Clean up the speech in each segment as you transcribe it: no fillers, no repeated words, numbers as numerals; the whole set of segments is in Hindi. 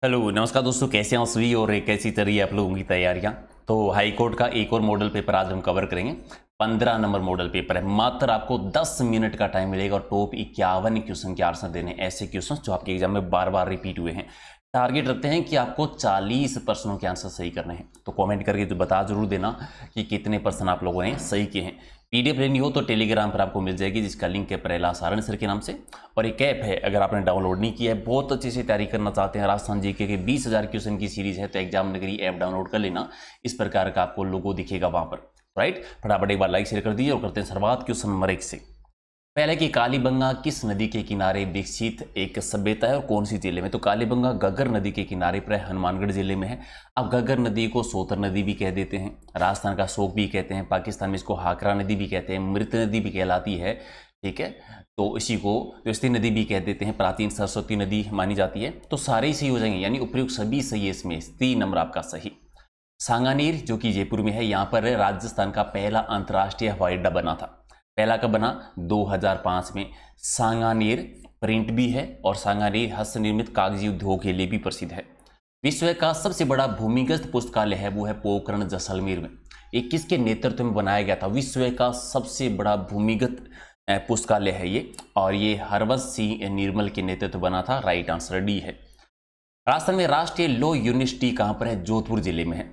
हेलो नमस्कार दोस्तों, कैसे हैं आप सभी और कैसी चल रही है आप लोगों की तैयारियां। तो हाई कोर्ट का एक और मॉडल पेपर आज हम कवर करेंगे। 15 नंबर मॉडल पेपर है। मात्र आपको 10 मिनट का टाइम मिलेगा और टॉप 51 क्वेश्चन के आंसर देने, ऐसे क्वेश्चन जो आपके एग्जाम में बार बार रिपीट हुए हैं। टारगेट रखते हैं कि आपको 40 प्रश्नों के आंसर सही करने हैं। तो कमेंट करके जो बता जरूर देना कि कितने पर्सन आप लोगों ने सही किए हैं। पीडीएफ लेनी हो तो टेलीग्राम पर आपको मिल जाएगी, जिसका लिंक है प्रहलाद सारण सर के नाम से। और एक ऐप है, अगर आपने डाउनलोड नहीं किया है, बहुत अच्छे से तैयारी करना चाहते हैं, राजस्थान जीके के 20,000 क्वेश्चन की सीरीज है, तो एग्जाम नगरी ऐप डाउनलोड कर लेना। इस प्रकार का आपको लोगो दिखेगा वहां पर। राइट, फटाफट एक बार लाइक शेयर कर दीजिए और करते हैं शुरुआत क्वेश्चन नंबर 1 से। पहले कि कालीबंगा किस नदी के किनारे विकसित एक सभ्यता है और कौन सी जिले में? तो कालीबंगा घग्गर नदी के किनारे पर हनुमानगढ़ जिले में है। अब घग्गर नदी को सोतर नदी भी कह देते हैं, राजस्थान का शोक भी कहते हैं, पाकिस्तान में इसको हाकरा नदी भी कहते हैं, मृत नदी भी कहलाती है। ठीक है, तो इसी को व्यस्ती नदी भी कह देते हैं, प्राचीन सरस्वती नदी मानी जाती है। तो सारे ही सही हो जाएंगे, यानी उपयुक्त सभी सही है इसमें। 3 नंबर आपका सही। सांगानेर जो कि जयपुर में है, यहाँ पर राजस्थान का पहला अंतर्राष्ट्रीय हवाई अड्डा बना था। पहला कब बना? 2005 में। सांगानेर प्रिंट भी है और सांगानेर हस्त निर्मित कागजी उद्योग के लिए भी प्रसिद्ध है। विश्व का सबसे बड़ा भूमिगत पुस्तकालय है, वो है पोखरण जैसलमेर में। ये किसके नेतृत्व में बनाया गया था? विश्व का सबसे बड़ा भूमिगत पुस्तकालय है ये, और ये हरवंश सिंह निर्मल के नेतृत्व बना था। राइट आंसर डी है। राजस्थान में राष्ट्रीय लॉ यूनिवर्सिटी कहां पर है? जोधपुर जिले में है।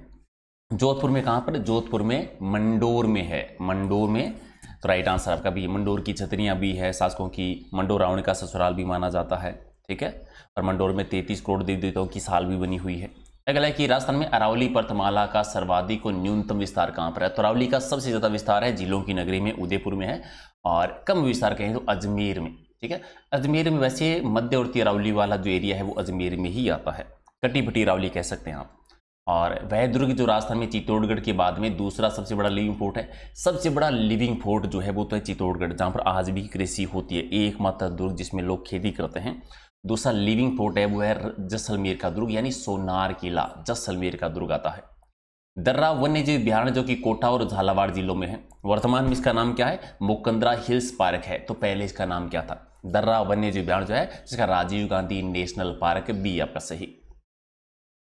जोधपुर में कहां पर? जोधपुर में मंडोर में है, मंडोर में। तो राइट आंसर आपका भी। मंडोर की छतरियां भी है, शासकों की मंडोर रावण का ससुराल भी माना जाता है। ठीक है, और मंडोर में 33 करोड़ देवी देवताओं की साल भी बनी हुई है। अगला है कि राजस्थान में अरावली पर्वतमाला का सर्वाधिक और न्यूनतम विस्तार कहां पर है? तो अरावली का सबसे ज्यादा विस्तार है झीलों की नगरी में, उदयपुर में है, और कम विस्तार कहें तो अजमेर में। ठीक है, अजमेर में। वैसे मध्यवर्ती अरावली वाला जो एरिया है वो अजमेर में ही आता है, कटी फटी अरावली कह सकते हैं आप। और वह दुर्ग जो राजस्थान में चित्तौड़गढ़ के बाद में दूसरा सबसे बड़ा लिविंग फोर्ट है। सबसे बड़ा लिविंग फोर्ट जो है वो तो है चित्तौड़गढ़, जहां पर आज भी कृषि होती है। एकमात्र दुर्ग जिसमें लोग खेती करते हैं। दूसरा लिविंग फोर्ट है वो है जैसलमेर का दुर्ग, यानी सोनार किला जैसलमेर का दुर्ग आता है। दर्रा वन्य जीव अभ्यारण्य जो कि कोटा और झालावाड़ जिलों में है, वर्तमान में इसका नाम क्या है? मुकंदरा हिल्स पार्क है। तो पहले इसका नाम क्या था? दर्रा वन्य जीव अभ्यारण्य जो है, जिसका राजीव गांधी नेशनल पार्क, बी आपका सही।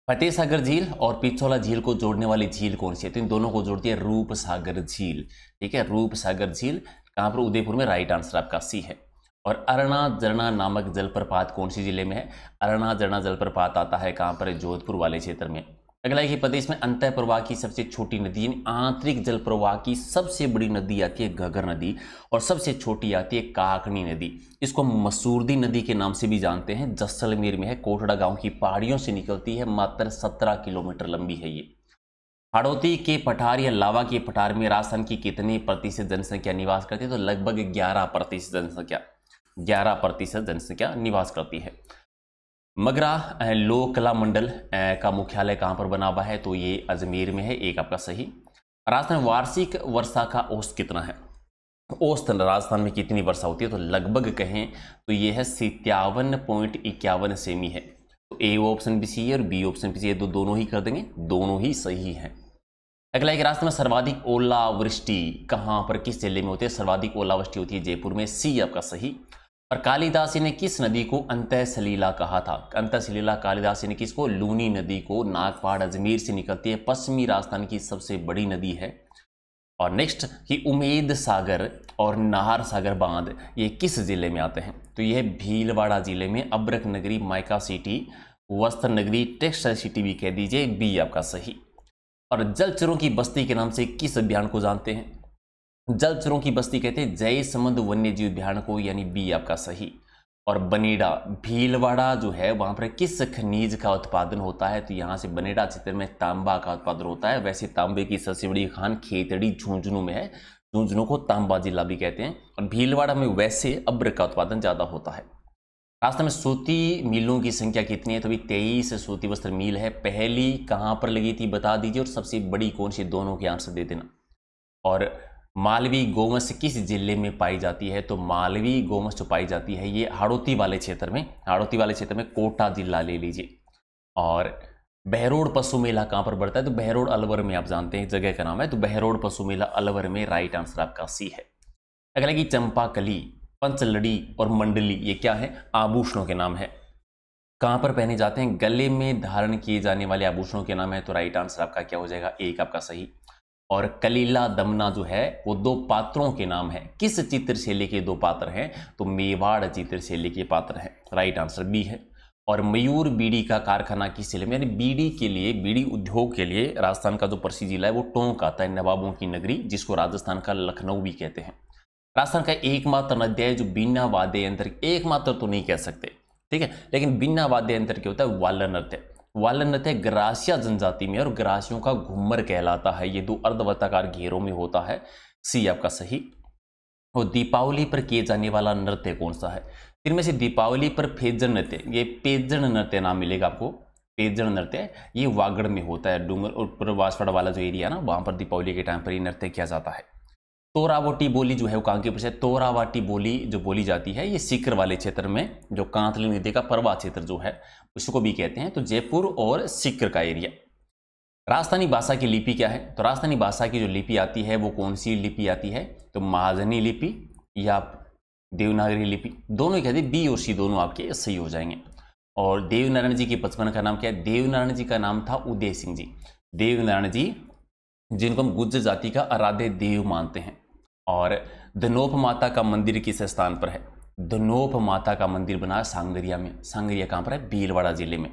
फतेह सागर झील और पिछोला झील को जोड़ने वाली झील कौन सी है? तो इन दोनों को जोड़ती है रूप सागर झील। ठीक है, रूप सागर झील कहां पर? उदयपुर में। राइट आंसर आपका सी है। और अरना झरना नामक जलप्रपात कौन सी जिले में है? अरना झरना जलप्रपात आता है कहां पर? जोधपुर वाले क्षेत्र में। अगला है कि प्रदेश में अंतः प्रवाह की सबसे छोटी नदी, यानी आंतरिक जल प्रवाह की सबसे बड़ी नदी आती है घग्गर नदी, और सबसे छोटी आती है काकनी नदी। इसको मसूरदी नदी के नाम से भी जानते हैं। जैसलमेर में है, कोटड़ा गांव की पहाड़ियों से निकलती है, मात्र 17 किलोमीटर लंबी है ये। हाड़ौती के पठार या लावा के पठार में राजस्थान की कितने प्रतिशत जनसंख्या निवास करती है? तो लगभग 11% जनसंख्या, 11% जनसंख्या निवास करती है। मगरा लोक कला मंडल का मुख्यालय कहां पर बना हुआ है? तो ये अजमेर में है, एक आपका सही। राजस्थान वार्षिक वर्षा का औसत कितना है? औसतन राजस्थान में कितनी वर्षा होती है? तो लगभग कहें तो ये है 57.51 सेमी है। तो ए ऑप्शन भी सी है और बी ऑप्शन भी सी है, तो दोनों ही कर देंगे, दोनों ही सही है। अगला एक, राजस्थान में सर्वाधिक ओलावृष्टि कहां पर, किस जिले में होती है? सर्वाधिक ओलावृष्टि होती है जयपुर में, सी आपका सही। और कालिदासी ने किस नदी को अंतः सलीला कहा था? अंतः सलीला कालिदासी ने किसको? लूनी नदी को। नागपाड़ अजमेर से निकलती है, पश्चिमी राजस्थान की सबसे बड़ी नदी है। और नेक्स्ट कि उमेद सागर और नाहर सागर बांध ये किस जिले में आते हैं? तो यह भीलवाड़ा जिले में। अब्रक नगरी, माइका सिटी, वस्त्र नगरी, टेक्सटाइल सिटी भी कह दीजिए, बी आपका सही। और जलचरों की बस्ती के नाम से किस अभियान को जानते हैं? जलचरों की बस्ती कहते हैं जयसमंद वन्य जीव अभ्यारण्य को, यानी बी आपका सही। और बनेड़ा, भीलवाड़ा जो है वहां पर किस खनिज का उत्पादन होता है? तो यहां से बनेड़ा क्षेत्र में तांबा का उत्पादन होता है। वैसे तांबे की सबसे बड़ी खान खेतड़ी झुंझुनू में है, झुंझुनू को तांबा जिला भी कहते हैं। और भीलवाड़ा में वैसे अब्र का उत्पादन ज्यादा होता है। राजस्थान में सूती मिलों की संख्या कितनी है? तो अभी 23 सूती वस्त्र मिल है। पहली कहां पर लगी थी बता दीजिए, और सबसे बड़ी कौन सी, दोनों के आंसर दे देना। और मालवी गोवंश किस जिले में पाई जाती है? तो मालवी गोवंश जो पाई जाती है ये हाड़ौती वाले क्षेत्र में, हाड़ौती वाले क्षेत्र में, कोटा जिला ले लीजिए। और बहरोड़ पशु मेला कहां पर बढ़ता है? तो बहरोड़ अलवर में, आप जानते हैं जगह का नाम है, तो बहरोड़ पशु मेला अलवर में। राइट आंसर आपका सी है। अगला की चंपाकली, पंचलड़ी और मंडली ये क्या है? आभूषणों के नाम है। कहाँ पर पहने जाते हैं? गले में धारण किए जाने वाले आभूषणों के नाम है, तो राइट आंसर आपका क्या हो जाएगा? एक आपका सही। और कलीला दमना जो है वो दो पात्रों के नाम है। किस चित्र शैली के दो पात्र हैं? तो मेवाड़ चित्र शैली के पात्र हैं, राइट आंसर बी है। और मयूर बीड़ी का कारखाना किस जिले में? यानी बीड़ी के लिए, बीड़ी उद्योग के लिए राजस्थान का जो प्रसिद्ध जिला है वो टोंक आता है, नवाबों की नगरी, जिसको राजस्थान का लखनऊ भी कहते हैं। राजस्थान का एकमात्र नृत्य है जो बिना वाद्य यंत्र, एकमात्र तो नहीं कह सकते, ठीक है, लेकिन बिना वाद्य यंत्र के होता है वाल्य नृत्य। वाल्य नृत्य ग्रासिया जनजाति में और ग्रासियों का घूमर कहलाता है। ये दो अर्धवृत्ताकार घेरों में होता है, सी आपका सही। और दीपावली पर किए जाने वाला नृत्य कौन सा है? इनमें से दीपावली पर फेजन नृत्य, ये पेजन नृत्य नाम मिलेगा आपको। पेजन नृत्य ये वागड़ में होता है, डूंगर और बांसवाड़ा वाला जो एरिया ना, वहां पर दीपावली के टाइम पर ये नृत्य किया जाता है। तोरावटी बोली जो है वो कहाँ की प्रसिद्ध? तोरावाटी बोली जो बोली जाती है ये सीकर वाले क्षेत्र में, जो कांतली नदी का परवा क्षेत्र जो है उसको भी कहते हैं, तो जयपुर और सीकर का एरिया। राजस्थानी भाषा की लिपि क्या है? तो राजस्थानी भाषा की जो लिपि आती है वो कौन सी लिपि आती है? तो महाजनी लिपि या देवनागरी लिपि, दोनों ही कहते हैं, बी और सी दोनों आपके सही हो जाएंगे। और देवनारायण जी के बचपन का नाम क्या है? देवनारायण जी का नाम था उदय सिंह जी। देवनारायण जी जिनको हम गुज्जर जाति का आराध्य देव मानते हैं। और धनोप माता का मंदिर किस स्थान पर है? धनोप माता का मंदिर बना है सांगरिया में। सांगरिया कहां पर है? भीलवाड़ा जिले में।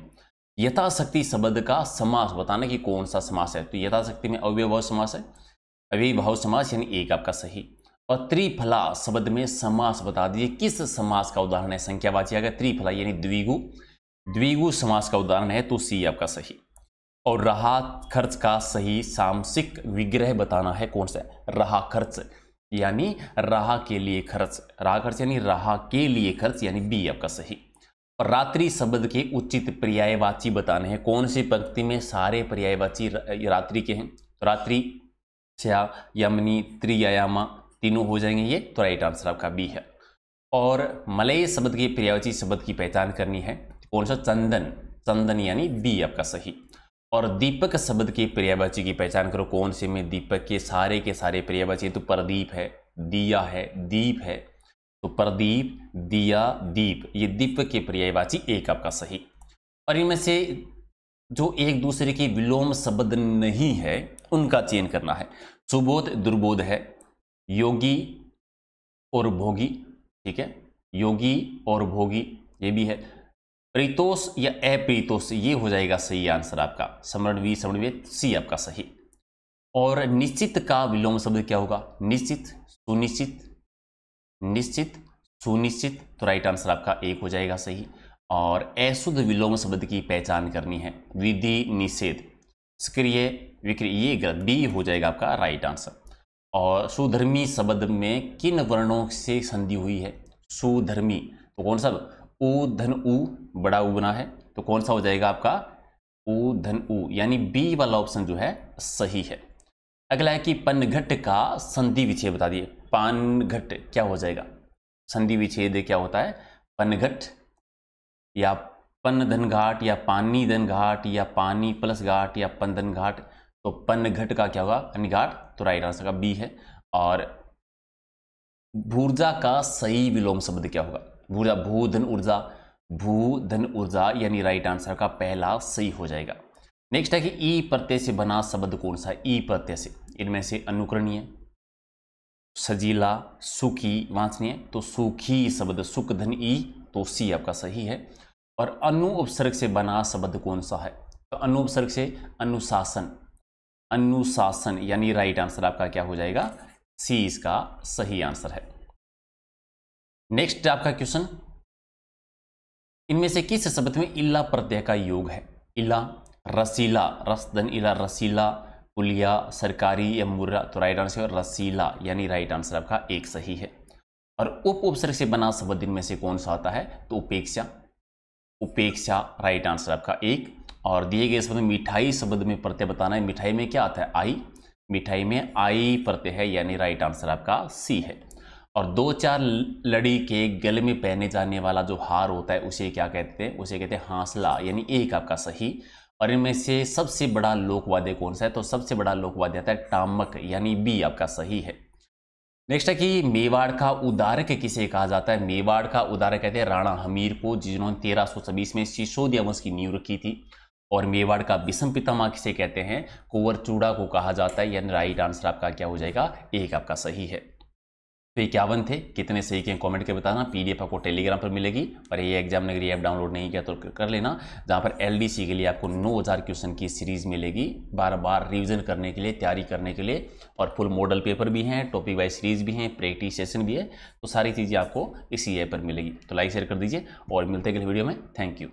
यथाशक्ति शब्द का समास बताना कि कौन सा समास है? तो यथाशक्ति में अव्ययभाव समास है, अव्ययभाव समास यानी एक आपका सही। और त्रिफला शब्द में समास बता दीजिए, किस समास का उदाहरण है? संख्यावाची आ गया, त्रिफला यानी द्विगु, द्विगु समास का उदाहरण है, तो सी आपका सही। और रहा खर्च का सही सामसिक विग्रह बताना है, कौन सा? रहा खर्च यानी रहा के लिए खर्च, रहा खर्च यानी रहा के लिए खर्च, यानी बी आपका सही। और रात्रि शब्द के उचित पर्यायवाची बताने हैं, कौन सी पंक्ति में सारे पर्यायवाची रात्रि के हैं? तो रात्रि, छया, यमनी, त्रियायामा तीनों हो जाएंगे ये, तो राइट आंसर आपका बी है। और मलय शब्द के पर्यायवाची शब्द की पहचान करनी है, कौन सा? चंदन, चंदन यानी बी आपका सही। और दीपक शब्द के पर्यायवाची की पहचान करो, कौन से में? दीपक के सारे पर्यायवाची, तो प्रदीप है, दिया है, दीप है, तो प्रदीप, दिया, दीप, ये दीपक के पर्यायवाची एक आपका सही। और इनमें से जो एक दूसरे के विलोम शब्द नहीं है उनका चयन करना है। सुबोध दुर्बोध है, योगी और भोगी, ठीक है, योगी और भोगी ये भी है। प्रीतोष या अप्रीतोष ये हो जाएगा सही आंसर आपका। समरणवी, समरणवी सी आपका सही। और निश्चित का विलोम शब्द क्या होगा? निश्चित, सुनिश्चित, निश्चित, सुनिश्चित, तो राइट आंसर आपका एक हो जाएगा सही। और अशुद्ध विलोम शब्द की पहचान करनी है, विधि, निषेध, सक्रिय, विक्रिय, ये गलत, बी हो जाएगा आपका राइट आंसर। और सुधर्मी शब्द में किन वर्णों से संधि हुई है? सुधर्मी, तो कौन सा? उ धन उ, बड़ा उ बना है, तो कौन सा हो जाएगा आपका? उ धन उ, यानी बी वाला ऑप्शन जो है सही है। अगला है कि पनघट का संधि विच्छेद बता दिए। पानघट क्या हो जाएगा? संधि विच्छेद क्या होता है? पनघट या पनधन घाट या पानी धन घाट या पानी प्लस घाट या पनधन घाट, तो पनघट का क्या होगा? घाट, तो राइट आंसर का बी है। और भूर्जा का सही विलोम शब्द क्या होगा? भूर्जा, भूधन ऊर्जा, भूधन ऊर्जा, यानी राइट आंसर का पहला सही हो जाएगा। नेक्स्ट है कि ई प्रत्यय से बना शब्द कौन सा है? ई प्रत्यय से, इनमें से अनुकरणीय, सजीला, सुखी, वांछनीय, तो सुखी शब्द, सुख धन ई, तो सी आपका सही है। और अनु उपसर्ग से बना शब्द कौन सा है? तो अनु उपसर्ग से अनुशासन, अनुशासन, यानी राइट आंसर आपका क्या हो जाएगा? सी इसका सही आंसर है। नेक्स्ट आपका क्वेश्चन, इनमें से किस शब्द में इल्ला प्रत्यय का योग है? इल्ला, रसीला, रसदन इला, रसीला, पुलिया, सरकारी या मुर्रा, तो राइट आंसर रसीला, यानी राइट आंसर आपका एक सही है। और उप उपसर्ग से बना शब्द इनमें से कौन सा आता है? तो उपेक्षा, उपेक्षा, राइट आंसर आपका एक। और दिए गए शब्द मिठाई शब्द में प्रत्यय बताना है, मिठाई में क्या आता है? आई, मिठाई में आई प्रत्यय है, यानी राइट आंसर आपका सी है। और दो चार लड़ी के गले में पहने जाने वाला जो हार होता है उसे क्या कहते हैं? उसे कहते हैं हांसला, यानी एक आपका सही। और इनमें से सबसे बड़ा लोकवाद्य कौन सा है? तो सबसे बड़ा लोकवाद्य आता है टामक, यानी बी आपका सही है। नेक्स्ट है कि मेवाड़ का उदारक किसे कहा जाता है। मेवाड़ का उदारक कहते हैं राणा हमीर को, जिन्होंने 1326 में सिसोदिया वंश की नींव रखी थी। और मेवाड़ का विषम पितामह किसे कहते हैं, कुंवर चूड़ा को कहा जाता है। यानी राइट आंसर आपका क्या हो जाएगा, एक आपका सही है। तो 51 थे, कितने सही के कमेंट के बताना। पीडीएफ आपको टेलीग्राम पर मिलेगी, और ये एग्जाम नगर ऐप डाउनलोड नहीं किया तो कर लेना, जहाँ पर एलडीसी के लिए आपको 9000 क्वेश्चन की सीरीज मिलेगी, बार बार रिवीजन करने के लिए, तैयारी करने के लिए। और फुल मॉडल पेपर भी हैं, टॉपिक वाइज सीरीज भी हैं, प्रैक्टिस सेशन भी है। तो सारी चीज़ें आपको इसी ऐप पर मिलेगी। तो लाइक शेयर कर दीजिए और मिलते हैं अगले वीडियो में। Thank you.